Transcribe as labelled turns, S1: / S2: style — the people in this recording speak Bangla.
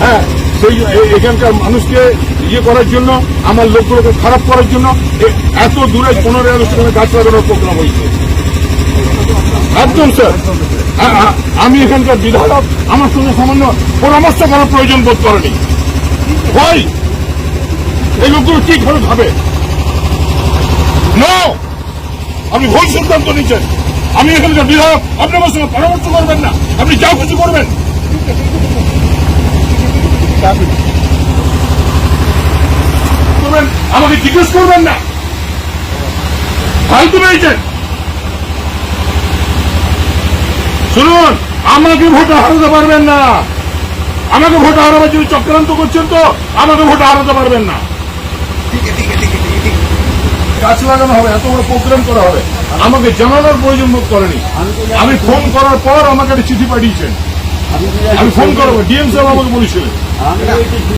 S1: হ্যাঁ, সেই এখানকার মানুষকে ইয়ে করার জন্য, আমার লোকগুলোকে খারাপ করার জন্য এত দূরে 15 আগস্ট গাছ লাগানোর প্রোগ্রাম হয়েছে। একদম স্যার, আমি এখানকার বিধায়ক, আমার সঙ্গে সামান্য পরামর্শ করার প্রয়োজন বোধ করেনি। ভাই, এই লোকগুলো কি খরচ হবে? আপনি ভুল সিদ্ধান্ত নিচ্ছেন। আমি এখানকার বিধায়ক, আপনি আমার সঙ্গে পরামর্শ করবেন না, আপনি যা কিছু করবেন। আমাকে জিজ্ঞেস করবেন না, ফালতু পেয়েছেন। শুনুন, আমাকে ভোটে হারাতে পারবেন না। আমাকে ভোটে হারাবার জন্য চক্রান্ত করছেন, তো আমাকে ভোটে হারাতে পারবেন না। গাছ লাগানো হবে, এত বড় প্রোগ্রাম করা হবে, আমাকে জানানোর প্রয়োজন বোধ করেনি। আমি ফোন করার পর আমাকে একটা চিঠি পাঠিয়েছেন। আমি ফোন করবো, ডিএম সাহেব আমাকে বলেছিলেন।